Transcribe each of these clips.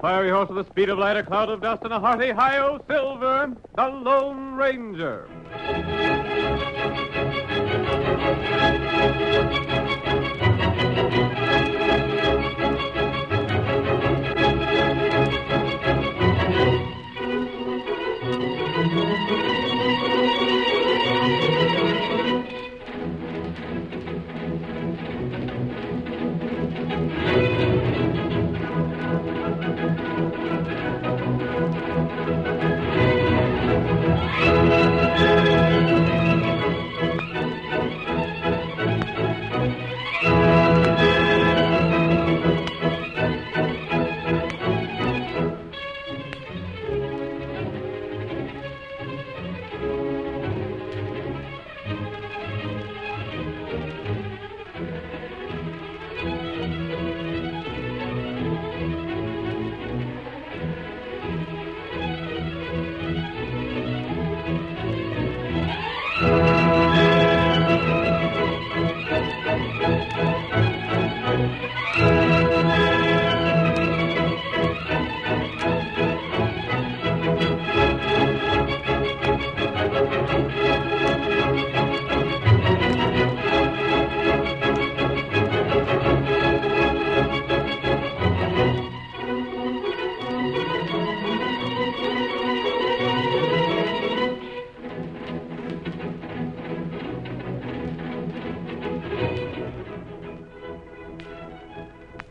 fiery horse with the speed of light, a cloud of dust, and a hearty hi-yo Silver, the Lone Ranger.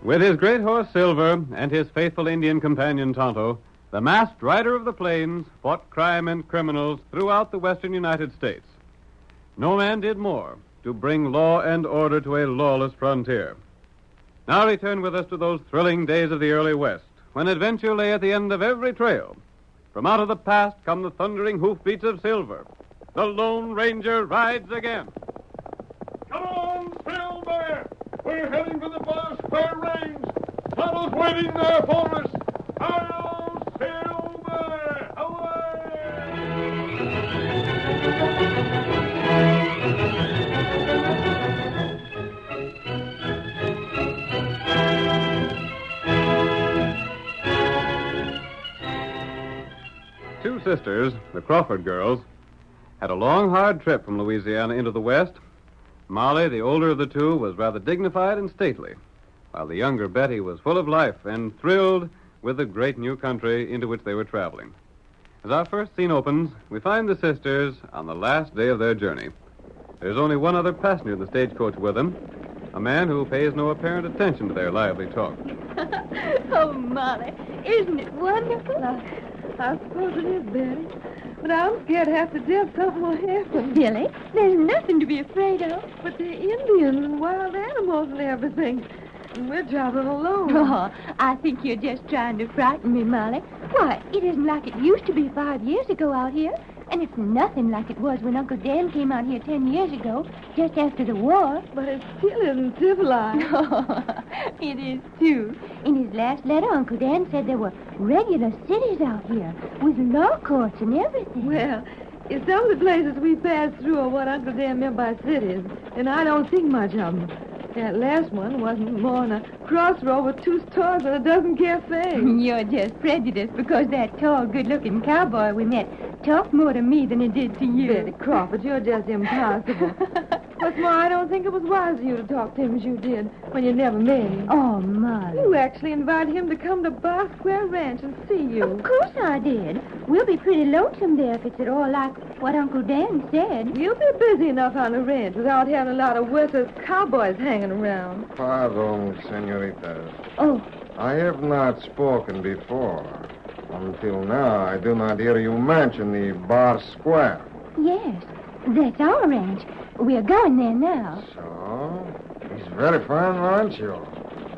With his great horse Silver and his faithful Indian companion Tonto, the masked rider of the plains fought crime and criminals throughout the western United States. No man did more to bring law and order to a lawless frontier. Now return with us to those thrilling days of the early West, when adventure lay at the end of every trail. From out of the past come the thundering hoofbeats of Silver. The Lone Ranger rides again. Come on, Silver! We're heading for the Bar Square Range. Tonto's waiting there for us. Hi-yo, Silver! Two sisters, the Crawford girls, had a long, hard trip from Louisiana into the West. Molly, the older of the two, was rather dignified and stately, while the younger Betty was full of life and thrilled with the great new country into which they were traveling. As our first scene opens, we find the sisters on the last day of their journey. There's only one other passenger in the stagecoach with them, a man who pays no apparent attention to their lively talk. Oh, Molly, isn't it wonderful? I suppose it is, Betty. But I'm scared half to death something will happen. Billy, there's nothing to be afraid of. But they're Indians and wild animals and everything. And we're traveling alone. Oh, I think you're just trying to frighten me, Molly. Why, it isn't like it used to be 5 years ago out here. And it's nothing like it was when Uncle Dan came out here 10 years ago, just after the war. But it still isn't civilized. Oh, it is, too. In his last letter, Uncle Dan said there were regular cities out here with law courts and everything. Well, if some of the places we passed through are what Uncle Dan meant by cities, then I don't think much of them. That last one wasn't more than a crossroad with 2 stores and a dozen cafes. You're just prejudiced because that tall, good-looking cowboy we met talked more to me than it did to you. Betty Crawford, you're just impossible. What's more, I don't think it was wise of you to talk to him as you did when you never met him. Oh, Molly. You actually invited him to come to Bar Square Ranch and see you. Of course I did. We'll be pretty lonesome there if it's at all like what Uncle Dan said. You'll be busy enough on the ranch without having a lot of worthless cowboys hanging around. Pardon, senoritas. Oh. I have not spoken before. Until now, I do not hear you mention the Bar Square. Yes, that's our ranch. We're going there now. So, it's very fine rancho.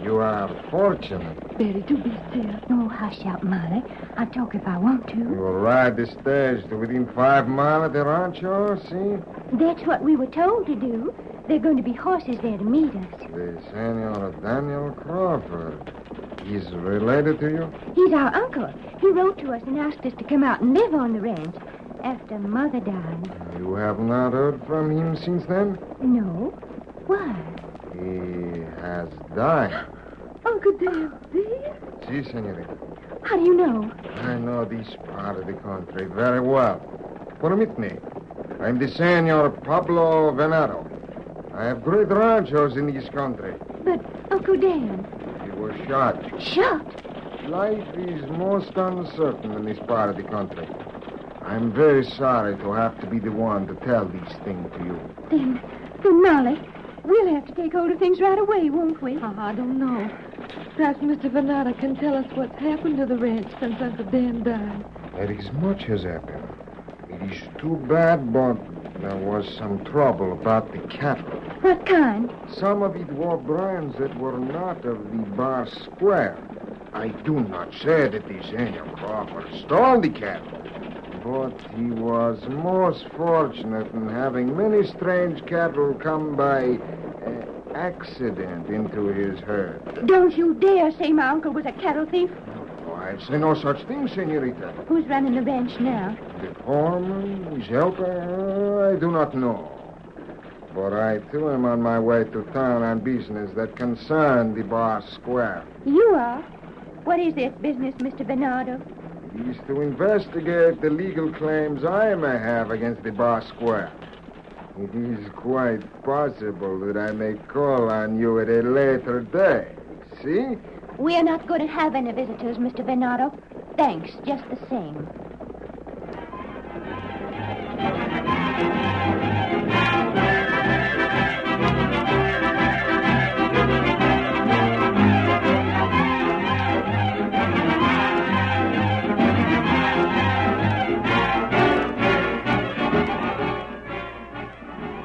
You are fortunate. Betty, do be still. Oh, hush up, Molly. I'll talk if I want to. You will ride the stage to within 5 miles of the rancho, see? That's what we were told to do. There are going to be horses there to meet us. The Senor Daniel Crawford. He's related to you? He's our uncle. He wrote to us and asked us to come out and live on the ranch after Mother died. You have not heard from him since then? No. Why? He has died. Oh, Uncle Dan dead? Si, senorita. How do you know? I know this part of the country very well. Permit me. I'm the Senor Pablo Venado. I have great ranchos in this country. But Uncle Dan... He was shot. Shot? Life is most uncertain in this part of the country. I'm very sorry to have to be the one to tell these things to you. Then, Molly, we'll have to take hold of things right away, won't we? I don't know. Perhaps Mr. Venata can tell us what's happened to the ranch since Uncle Dan died. There is much has happened. It is too bad, but there was some trouble about the cattle. What kind? Some of it were brands that were not of the Bar Square. I do not say that the Senor Crawford stole the cattle, but he was most fortunate in having many strange cattle come by accident into his herd. Don't you dare say my uncle was a cattle thief. Oh, I say no such thing, senorita. Who's running the ranch now? The foreman, his helper, I do not know. But I, too, am on my way to town on business that concern the Bar Square. You are? What is this business, Mr. Bernardo? It is to investigate the legal claims I may have against the Bar Square. It is quite possible that I may call on you at a later day. See? We are not going to have any visitors, Mr. Bernardo. Thanks, just the same.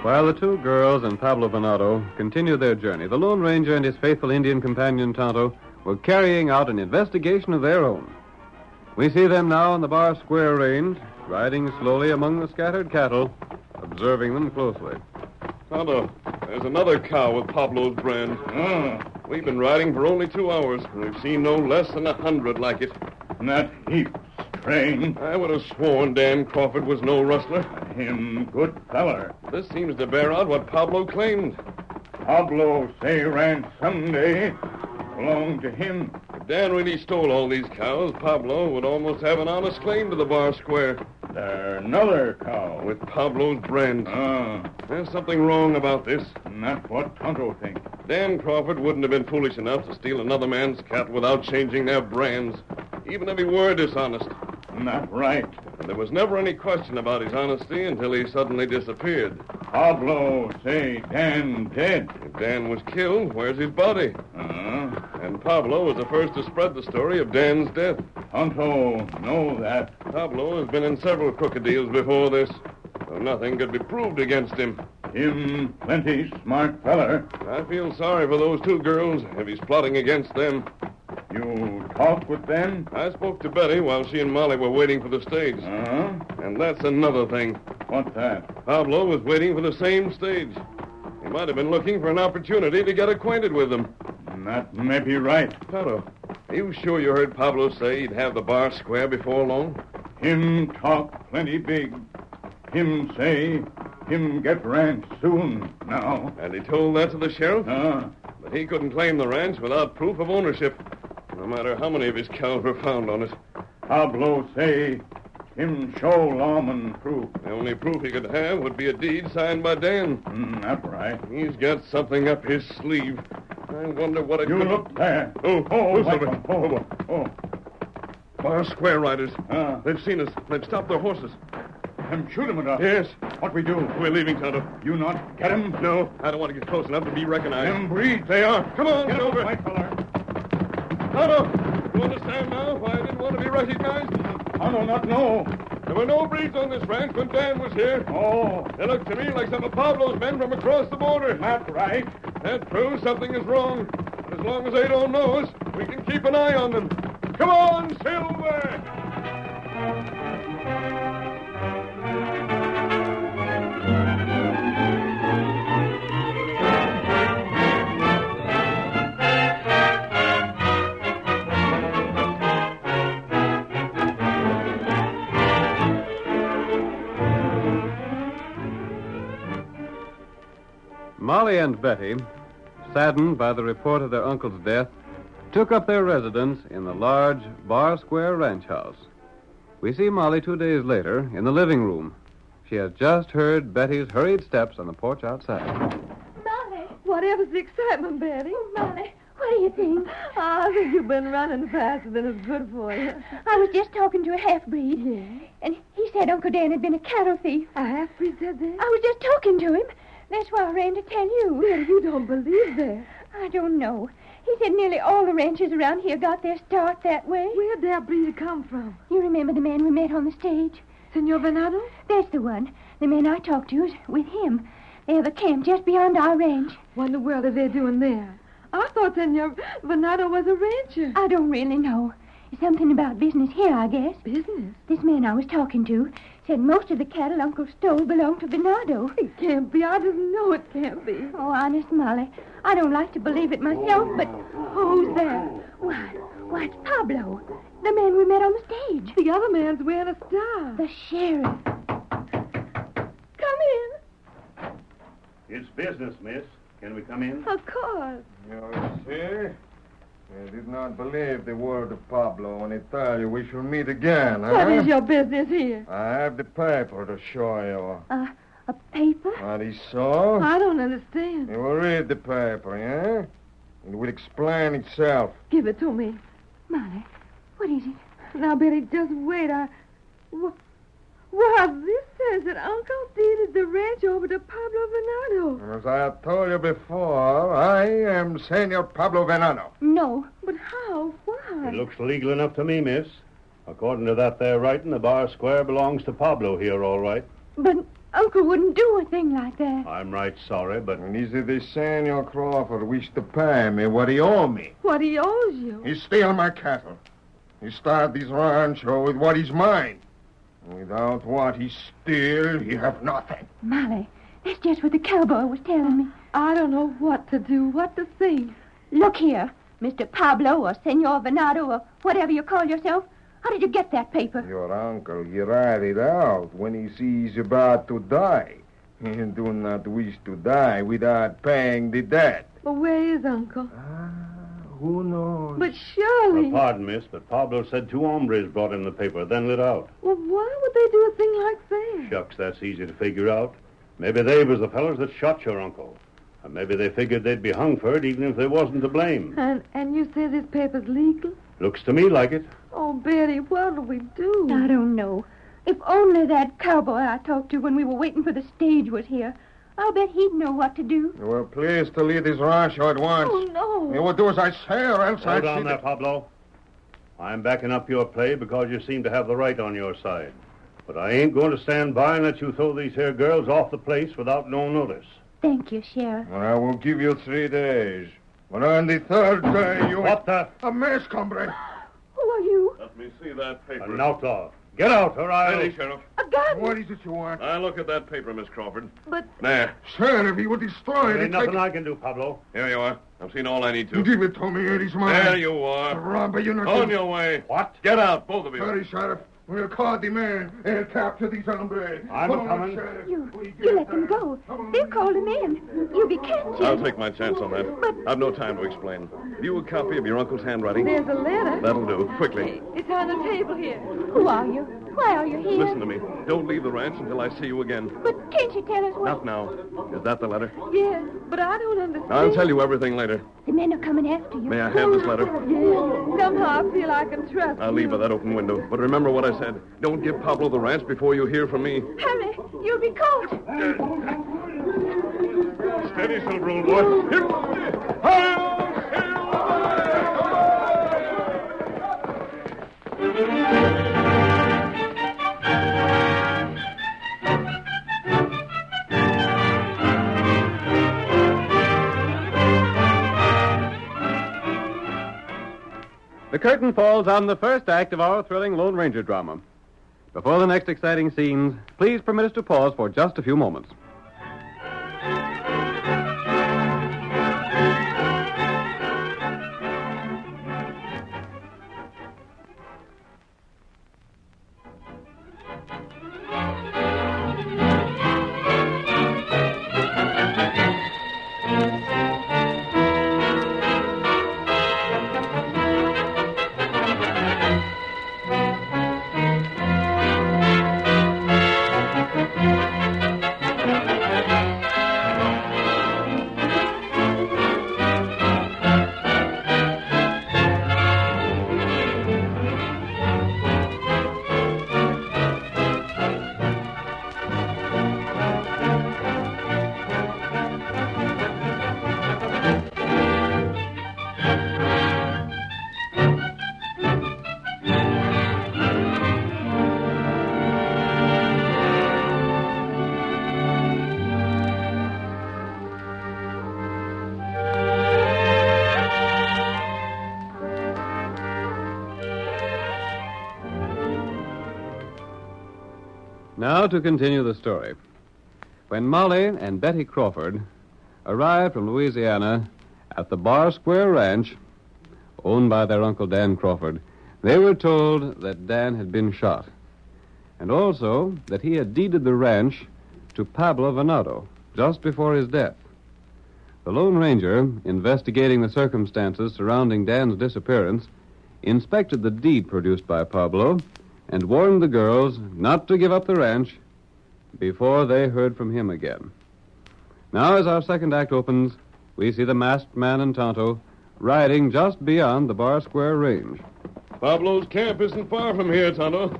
While the two girls and Pablo Venado continued their journey, the Lone Ranger and his faithful Indian companion Tonto were carrying out an investigation of their own. We see them now on the Bar Square range, riding slowly among the scattered cattle, observing them closely. Tonto, there's another cow with Pablo's brand. We've been riding for only 2 hours, and we've seen no less than 100 like it. That heap strange. I would have sworn Dan Crawford was no rustler. Him good feller. This seems to bear out what Pablo claimed. Pablo say ranch someday belonged to him. If Dan really stole all these cows, Pablo would almost have an honest claim to the Bar Square. There's another cow. With Pablo's brand. There's something wrong about this. That's what Tonto thinks. Dan Crawford wouldn't have been foolish enough to steal another man's cattle without changing their brands, even if he were dishonest. That's right. And there was never any question about his honesty until he suddenly disappeared. Pablo say Dan dead. If Dan was killed, where's his body? And Pablo was the first to spread the story of Dan's death. Tonto know that. Pablo has been in several crooked deals before this, so nothing could be proved against him. Him plenty smart feller. I feel sorry for those two girls if he's plotting against them. You talked with them? I spoke to Betty while she and Molly were waiting for the stage. And that's another thing. What's that? Pablo was waiting for the same stage. He might have been looking for an opportunity to get acquainted with them. That may be right. Tonto, are you sure you heard Pablo say he'd have the Bar Square before long? Him talk plenty big. Him say him get ranch soon now. And he told that to the sheriff? But he couldn't claim the ranch without proof of ownership, no matter how many of his cows were found on it. Pablo say him show lawman proof. The only proof he could have would be a deed signed by Dan. That's right. He's got something up his sleeve. I wonder what it You could... look there. Oh. Bar Square riders. They've seen us. They've stopped their horses. Him shoot him enough. Yes. What we do? We're leaving, Tonto. You not get him? No, I don't want to get close enough to be recognized. Them breed. They are. Come on, Get Silver. up, white feller. Tonto, you understand now why I didn't want to be recognized? I do not know. There were no breeds on this ranch when Dan was here. Oh, They looked to me like some of Pablo's men from across the border. that's right. That proves something is wrong. But as long as they don't know us, we can keep an eye on them. Come on, Silver! Molly and Betty, saddened by the report of their uncle's death, took up their residence in the large Bar Square ranch house. We see Molly 2 days later in the living room. She has just heard Betty's hurried steps on the porch outside. Molly! Whatever's the excitement, Betty? Oh, Molly, what do you think? I think you've been running faster than is good for you. I was just talking to a half-breed. Yeah? And he said Uncle Dan had been a cattle thief. A half-breed said that? I was just talking to him. That's why I ran to tell you. Betty, you don't believe that. I don't know. He said nearly all the ranchers around here got their start that way. Where'd that breed come from? You remember the man we met on the stage? Senor Venado? That's the one. The man I talked to is with him. They have a camp just beyond our ranch. What in the world are they doing there? I thought Senor Venado was a rancher. I don't really know. It's something about business here, I guess. Business? This man I was talking to said most of the cattle Uncle stole belonged to Venado. It can't be. I just know it can't be. Oh, honest, Molly, I don't like to believe it myself, but Who's that? why, it's Pablo, the man we met on the stage. The other man's wearing a star. The sheriff. Come in. It's business, miss. Can we come in? Of course. You see? I did not believe the word of Pablo when he tell you we shall meet again, huh? What is your business here? I have the paper to show you. A paper? What he saw? I don't understand. You will read the paper, yeah? It will explain itself. Give it to me. Molly, what is it? Now, Betty, just wait. Well, this says that Uncle deeded the ranch over to Pablo Venado. As I have told you before, I am Senor Pablo Venano. No. But how? Why? It looks legal enough to me, miss. According to that there writing, the Bar Square belongs to Pablo here, all right. But Uncle wouldn't do a thing like that. I'm right sorry, but... And is it the Senor Crawford wish to pay me what he owe me? What he owes you. He steal my cattle. He start this rancho with what is mine. Without what he steal, he have nothing. Molly, that's just what the cowboy was telling me. I don't know what to do, what to think. Look here, Mr. Pablo or Senor Venado or whatever you call yourself. How did you get that paper? Your uncle, he write it out when he sees about to die. He do not wish to die without paying the debt. But where is Uncle? Who knows? But surely... pardon, miss, but Pablo said 2 hombres brought in the paper, then lit out. Well, why would they do a thing like that? Shucks, that's easy to figure out. Maybe they was the fellas that shot your uncle. And maybe they figured they'd be hung for it even if they wasn't to blame. And you say this paper's legal? Looks to me like it. Oh, Betty, what'll we do? I don't know. If only that cowboy I talked to when we were waiting for the stage was here. I'll bet he'd know what to do. You will please to leave this rancho at once. Oh, no. You will do as I say, or else Hold I'll on see there, Pablo. I'm backing up your play because you seem to have the right on your side. But I ain't going to stand by and let you throw these here girls off the place without no notice. Thank you, Sheriff. I will give you 3 days. But on the 3rd day, you... What the? A mess, comrade. Who are you? Let me see that paper. An outlaw. Get out, or I'll... Steady, Sheriff. A gun! What is it you want? I look at that paper, Miss Crawford. But... There. Sir, if he would destroy There it, ain't nothing I can do, Pablo. Here you are. I've seen all I need to. Give it to me, it is mine. There you are. Robber, you not... On your way. What? Get out, both of you. Hurry, Sheriff. We'll call the man and capture these hombres. I'm Come on, coming. Sheriff. You We get let them there. go. They'll call him in. You'll be captured. I'll take my chance on that. I've no time to explain. Have you a copy of your uncle's handwriting? There's a letter. That'll do. Quickly. It's on the table here. Who are you? Why are you here? Listen to me. Don't leave the ranch until I see you again. But can't you tell us what... Not now. Is that the letter? Yes, but I don't understand. I'll tell you everything later. The men are coming after you. May I have this letter? Yes. Somehow I feel I can trust I'll leave by that open window. But remember what I said. Don't give Pablo the ranch before you hear from me. Hurry. You'll be caught. Steady, Silver, old boy. Here. The curtain falls on the first act of our thrilling Lone Ranger drama. Before the next exciting scenes, please permit us to pause for just a few moments. Now to continue the story. When Molly and Betty Crawford arrived from Louisiana at the Bar Square Ranch, owned by their Uncle Dan Crawford, they were told that Dan had been shot, and also that he had deeded the ranch to Pablo Venado just before his death. The Lone Ranger, investigating the circumstances surrounding Dan's disappearance, inspected the deed produced by Pablo and warned the girls not to give up the ranch before they heard from him again. Now, as our second act opens, we see the masked man and Tonto riding just beyond the Bar Square range. Pablo's camp isn't far from here, Tonto.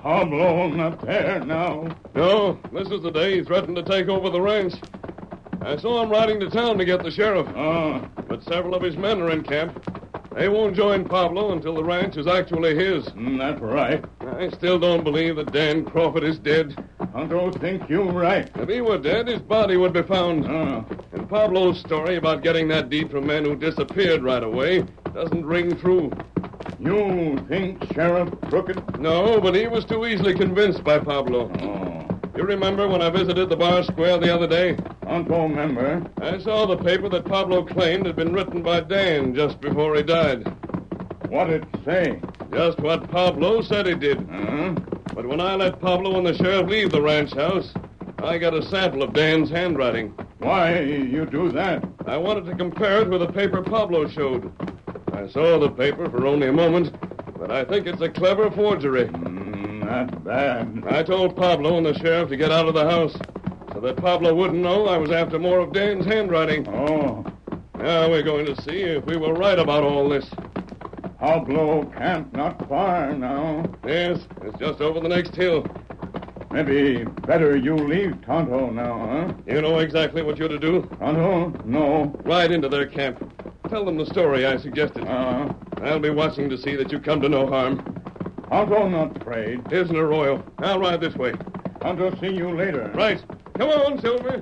Pablo not there now. No, this is the day he threatened to take over the ranch. I saw him riding to town to get the sheriff. But several of his men are in camp. They won't join Pablo until the ranch is actually his. That's right. I still don't believe that Dan Crawford is dead. I don't think you're right. If he were dead, his body would be found. And Pablo's story about getting that deed from men who disappeared right away doesn't ring true. You think Sheriff Crooked? No, but he was too easily convinced by Pablo. You remember when I visited the Bar Square the other day? I don't remember. I saw the paper that Pablo claimed had been written by Dan just before he died. What'd it say? Just what Pablo said he did. But when I let Pablo and the sheriff leave the ranch house, I got a sample of Dan's handwriting. Why you do that? I wanted to compare it with the paper Pablo showed. I saw the paper for only a moment, but I think it's a clever forgery. Not bad. I told Pablo and the sheriff to get out of the house so that Pablo wouldn't know I was after more of Dan's handwriting. Now we're going to see if we were right about all this. Pablo camp not far now. Yes, it's just over the next hill. Maybe better you leave Tonto now, You know exactly what you're to do? Tonto? No. Ride into their camp. Tell them the story I suggested. I'll be watching to see that you come to no harm. Tonto not afraid. Here's an arroyo. I'll ride this way. Tonto see you later. Right. Come on, Silver.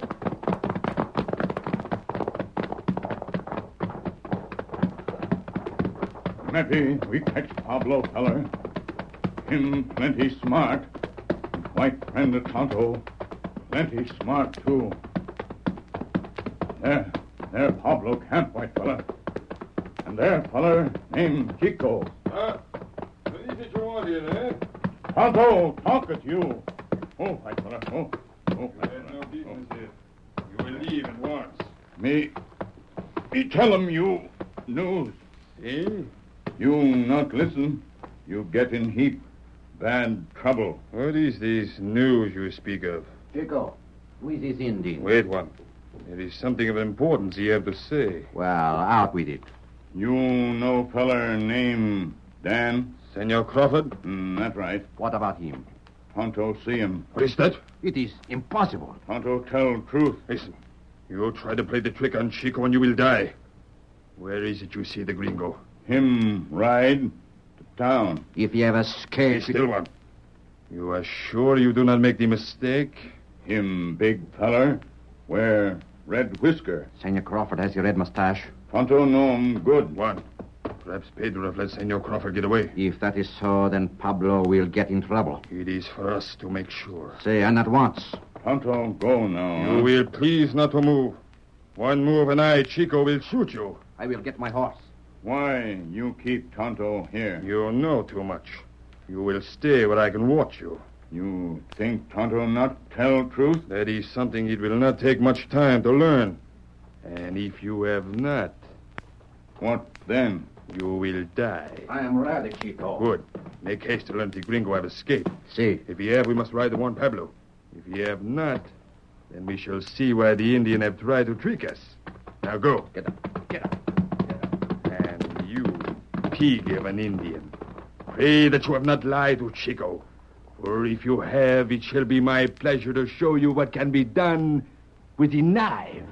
Maybe we catch Pablo, feller. Him plenty smart. White friend of Tonto. Plenty smart, too. There Pablo camp, white fella. And there feller named Chico. What is it you want here, eh? Tonto, talk at you. Oh, white fella. Oh, white fella. No business here. You will leave at once. Me tell him you news. See? You not listen, you get in heap bad trouble. What is this news you speak of? Chico, who is this Indian? Wait one. There is something of importance you have to say. Well, out with it. You know feller named Dan? Senor Crawford? That's right. What about him? Tonto see him. What is that? It is impossible. Tonto tell truth. Listen. You try to play the trick on Chico and you will die. Where is it you see the gringo? Him ride to town. If he ever escapes... Still one. You are sure you do not make the mistake? Him big feller, wear red whisker. Senor Crawford has a red mustache. Tonto know him good. One. Perhaps Pedro have let Senor Crawford get away. If that is so, then Pablo will get in trouble. It is for us to make sure. Say, and at once. Tonto, go now. You will please not to move. One move and Chico, will shoot you. I will get my horse. Why you keep Tonto here? You know too much. You will stay where I can watch you. You think Tonto not tell truth? That is something it will not take much time to learn. And if you have not... What then? You will die. I am ready, Chico. Good. Make haste to learn the gringo have escaped. See. If he have, we must ride the Juan Pablo. If he have not, then we shall see why the Indian have tried to trick us. Now go. Get up. Get up. And you, pig of an Indian, pray that you have not lied to Chico. For if you have, it shall be my pleasure to show you what can be done with a knife.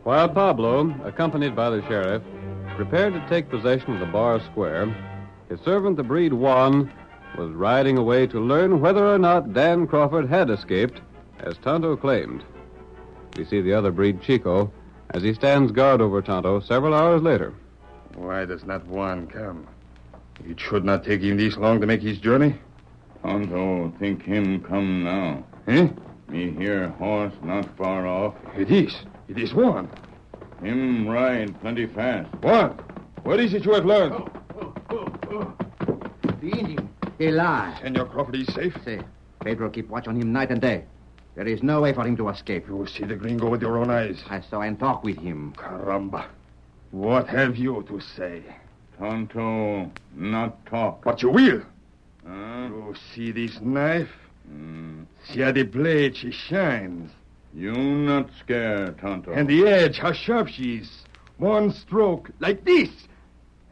While Pablo, accompanied by the sheriff, prepared to take possession of the bar square, his servant, the breed Juan, was riding away to learn whether or not Dan Crawford had escaped, as Tonto claimed. We see the other breed, Chico, as he stands guard over Tonto several hours later. Why does not Juan come? It should not take him this long to make his journey. Tonto think him come now. Eh? Me hear horse not far off. It is Juan. Him ride plenty fast. Juan, what is it you have learned? The Indian, he lie. Senor Crawford is safe? Say, Pedro keep watch on him night and day. There is no way for him to escape. You see the gringo with your own eyes. I saw and talk with him. Caramba. What have you to say? Tonto not talk. But you will. Huh? You see this knife? See how the blade she shines. You not scared, Tonto. And the edge, how sharp she is. One stroke, like this.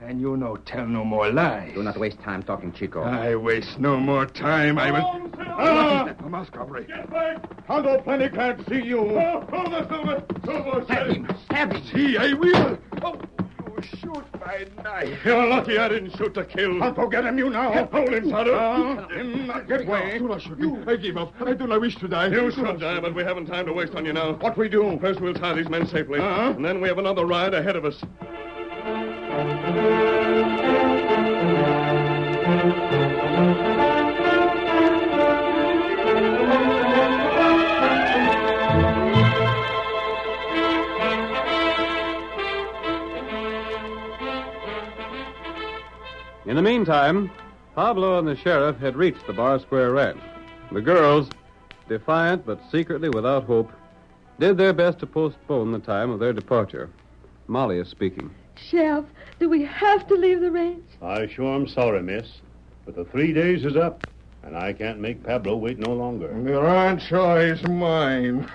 And you no tell no more lies. Do not waste time talking, Chico. I waste no more time. I will... What is that? A mask robbery. Get back! Tonto plenty can't see you. Hold the silver. Stab him! Stab him! See, I will. Oh, you shoot my knife. You're lucky I didn't shoot to kill. Tonto, get him, you now. Hold him, Tonto. Him not get away. Do not shoot me. I give up. I do not wish to die. You should die, but we haven't time to waste on you now. What we do? First, we'll tie these men safely. And then we have another ride ahead of us. In the meantime, Pablo and the sheriff had reached the Bar Square Ranch. The girls, defiant but secretly without hope, did their best to postpone the time of their departure. Molly is speaking. Sheriff, do we have to leave the ranch? I sure am sorry, miss, but the 3 days is up, and I can't make Pablo wait no longer. The rancho is mine.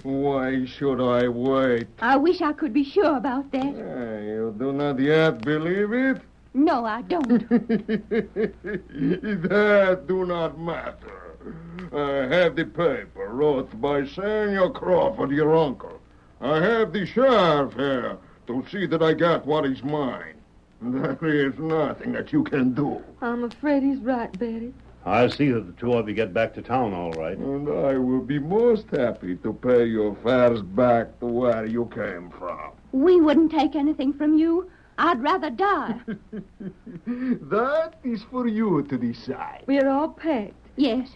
Why should I wait? I wish I could be sure about that. You do not yet believe it? No, I don't. That do not matter. I have the paper wrote by Senor Crawford, your uncle. I have the sheriff here to see that I get what is mine. There is nothing that you can do. I'm afraid he's right, Betty. I'll see that the two of you get back to town all right. And I will be most happy to pay your fares back to where you came from. We wouldn't take anything from you. I'd rather die. That is for you to decide. We're all packed. Yes,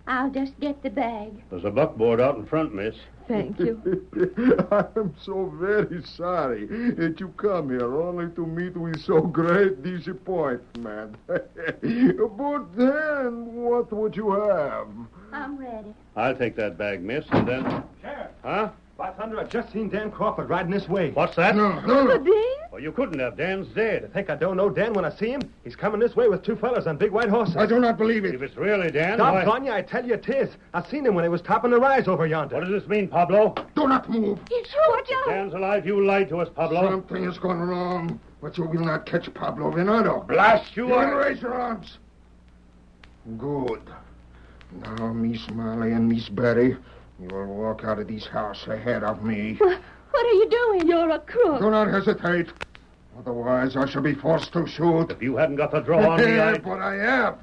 I'll just get the bag. There's a buckboard out in front, miss. Thank you. I'm so very sorry that you come here only to meet with so great disappointment. But then, what would you have? I'm ready. I'll take that bag, miss, and then... Sheriff. Huh? By thunder, I've just seen Dan Crawford riding this way. What's that? No. Uncle Dan? Well, you couldn't have. Dan's dead. Think I don't know Dan when I see him? He's coming this way with two fellas on big white horses. I do not believe it. If it's really Dan, why... Doggone you, I tell you it is. I seen him when he was topping the rise over yonder. What does this mean, Pablo? Do not move. It's true, Joe. Dan's alive. You lied to us, Pablo. Something has gone wrong, but you will not catch Pablo Venado. Blast you! You will raise your arms. Good. Now, Miss Molly and Miss Betty, you will walk out of this house ahead of me. What are you doing? You're a crook. Do not hesitate. Otherwise, I shall be forced to shoot. If you hadn't got the draw on me, I'd... But I have.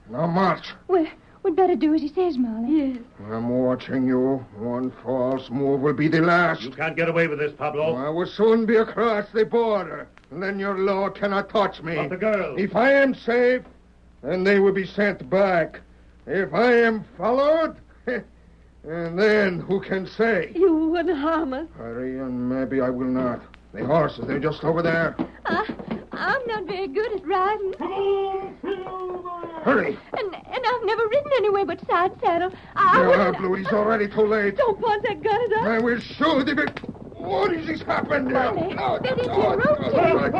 Now, march. We'd better do as he says, Molly. Yes. I'm watching you. One false move will be the last. You can't get away with this, Pablo. I will soon be across the border. And then your law cannot touch me. But the girls. If I am safe, then they will be sent back. If I am followed, and then who can say? You wouldn't harm us. Hurry, and maybe I will not. The horses, they're just over there. I'm not very good at riding. Hurry. And I've never ridden anywhere but side saddle. Blue, it's already too late. Don't point that gun at us. I will shoot the big... What is this happening now? Molly, No, that is no, your rope no, tape.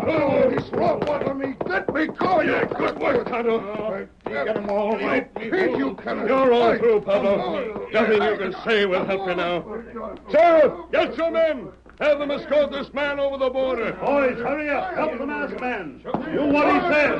no, this rope over me. Let me go, you good work, Tonto. Get them all right. You cannot... You're all through, Pablo. Nothing you can say will help you now. Sheriff, get your men. Have them escort this man over the border. Boys, hurry up. Help the masked man. Do what he says.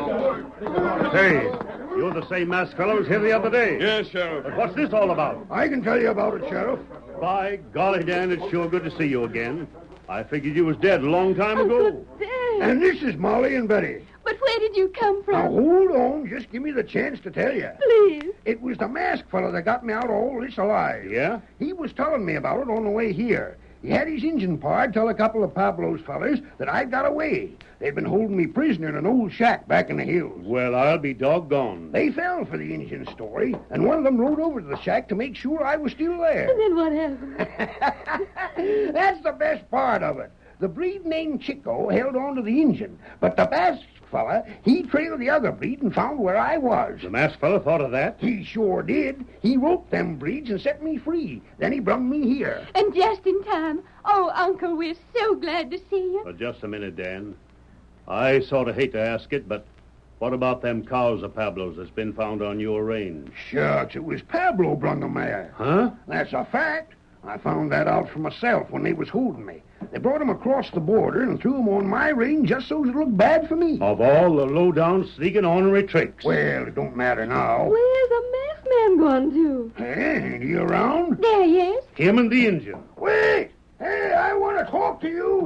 Hey, you're the same masked fellow as here the other day. Yes, Sheriff. But what's this all about? I can tell you about it, Sheriff. By golly, Dan, it's sure good to see you again. I figured you was dead a long time ago. Uncle Dan. And this is Molly and Betty. But where did you come Now, from? hold on. Just give me the chance to tell you. Please. It was the masked fella that got me out of all this alive. Yeah? He was telling me about it on the way here. He had his engine pard tell a couple of Pablo's fellers that I'd got away. They'd been holding me prisoner in an old shack back in the hills. Well, I'll be doggone. They fell for the engine story, and one of them rode over to the shack to make sure I was still there. And then what happened? That's the best part of it. The breed named Chico held on to the engine, but the masked fella, he trailed the other breed and found where I was. The masked fella thought of that? He sure did. He roped them breeds and set me free. Then he brung me here. And just in time. Oh, Uncle, we're so glad to see you. But just a minute, Dan. I sort of hate to ask it, but what about them cows of Pablo's that's been found on your range? Shucks, it was Pablo brung them there. Huh? That's a fact. I found that out for myself when they was holding me. They brought him across the border and threw him on my range just so it looked bad for me. Of all the low-down, sneaking, ornery tricks. Well, it don't matter now. Where's the masked man gone to? Hey, ain't he around? There he is. Him and the engine. Wait! Hey, I want to talk to you.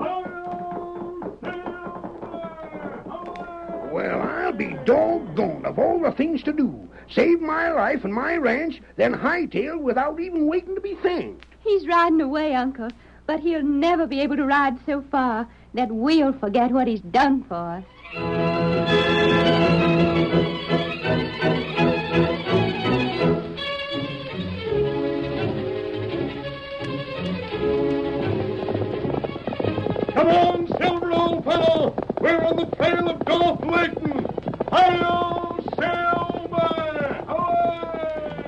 Well, I'll be doggone of all the things to do. Save my life and my ranch, then hightail without even waiting to be thanked. He's riding away, Uncle. But he'll never be able to ride so far that we'll forget what he's done for us. Come on, Silver, old fellow. We're on the trail of Dolph Layton. Hi-yo, Silver! Away!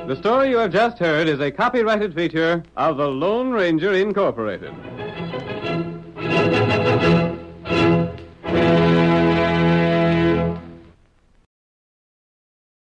The story you have just heard is a copyrighted feature of the Lone Ranger Incorporated.